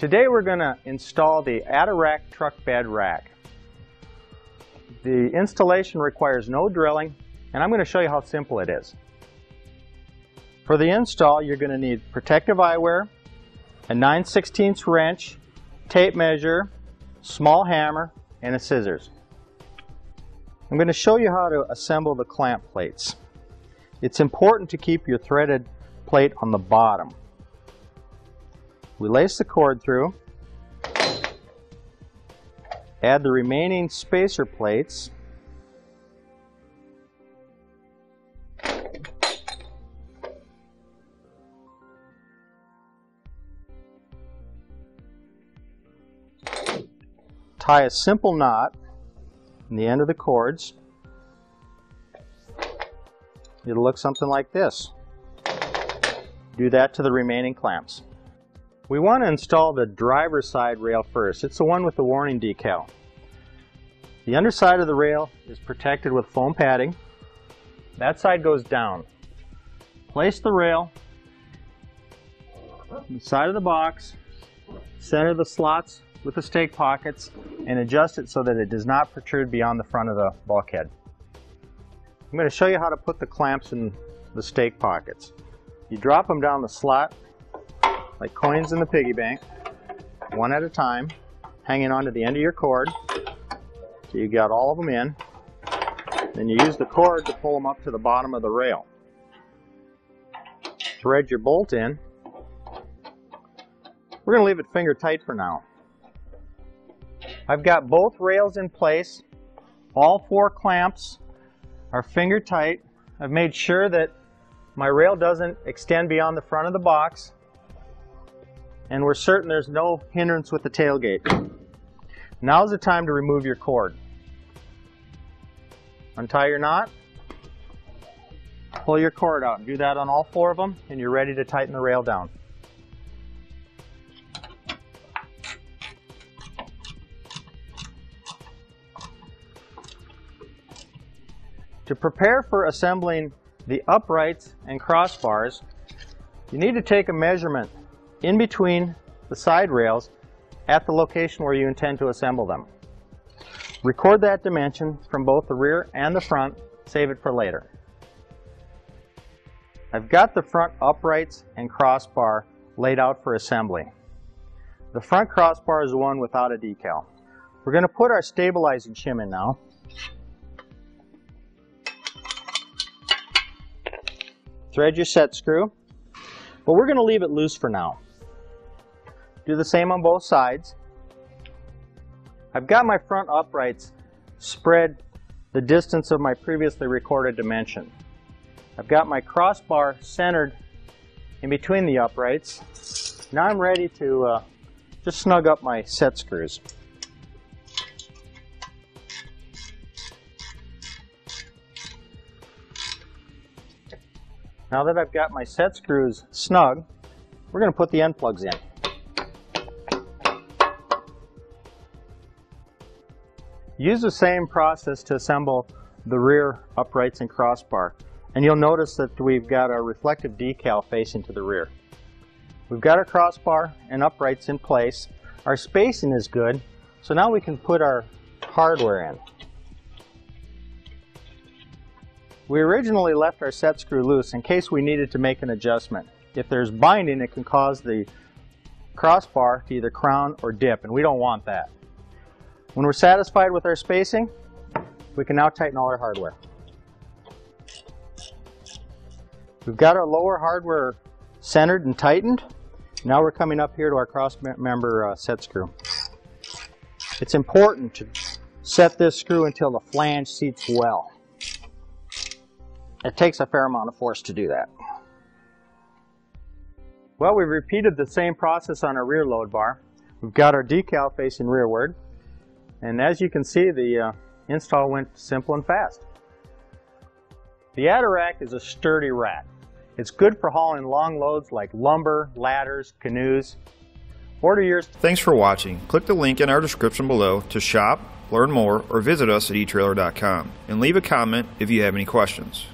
Today we're going to install the Adarac Truck Bed Rack. The installation requires no drilling, and I'm going to show you how simple it is. For the install, you're going to need protective eyewear, a 9/16 wrench, tape measure, small hammer, and a scissors. I'm going to show you how to assemble the clamp plates. It's important to keep your threaded plate on the bottom. We lace the cord through, add the remaining spacer plates, tie a simple knot in the end of the cords. It'll look something like this. Do that to the remaining clamps. We want to install the driver's side rail first. It's the one with the warning decal. The underside of the rail is protected with foam padding. That side goes down. Place the rail on the side of the box, center the slots with the stake pockets, and adjust it so that it does not protrude beyond the front of the bulkhead. I'm going to show you how to put the clamps in the stake pockets. You drop them down the slot like coins in the piggy bank, one at a time, hanging onto the end of your cord. So you got all of them in. Then you use the cord to pull them up to the bottom of the rail. Thread your bolt in. We're going to leave it finger tight for now. I've got both rails in place. All 4 clamps are finger tight. I've made sure that my rail doesn't extend beyond the front of the box, and we're certain there's no hindrance with the tailgate. Now's the time to remove your cord. Untie your knot, pull your cord out, and do that on all 4 of them, and you're ready to tighten the rail down. To prepare for assembling the uprights and crossbars, you need to take a measurement in between the side rails at the location where you intend to assemble them. Record that dimension from both the rear and the front. Save it for later. I've got the front uprights and crossbar laid out for assembly. The front crossbar is the one without a decal. We're going to put our stabilizing shim in now. Thread your set screw, but we're going to leave it loose for now. Do the same on both sides. I've got my front uprights spread the distance of my previously recorded dimension. I've got my crossbar centered in between the uprights. Now I'm ready to just snug up my set screws. Now that I've got my set screws snug, we're going to put the end plugs in. Use the same process to assemble the rear uprights and crossbar, and you'll notice that we've got our reflective decal facing to the rear. We've got our crossbar and uprights in place. Our spacing is good, so now we can put our hardware in. We originally left our set screw loose in case we needed to make an adjustment. If there's binding, it can cause the crossbar to either crown or dip, and we don't want that. When we're satisfied with our spacing, we can now tighten all our hardware. We've got our lower hardware centered and tightened. Now we're coming up here to our cross member set screw. It's important to set this screw until the flange seats well. It takes a fair amount of force to do that. Well, we've repeated the same process on our rear load bar. We've got our decal facing rearward, and as you can see, the install went simple and fast. The Adarac is a sturdy rack. It's good for hauling long loads like lumber, ladders, canoes. Order yours. Thanks for watching. Click the link in our description below to shop, learn more, or visit us at etrailer.com, and leave a comment if you have any questions.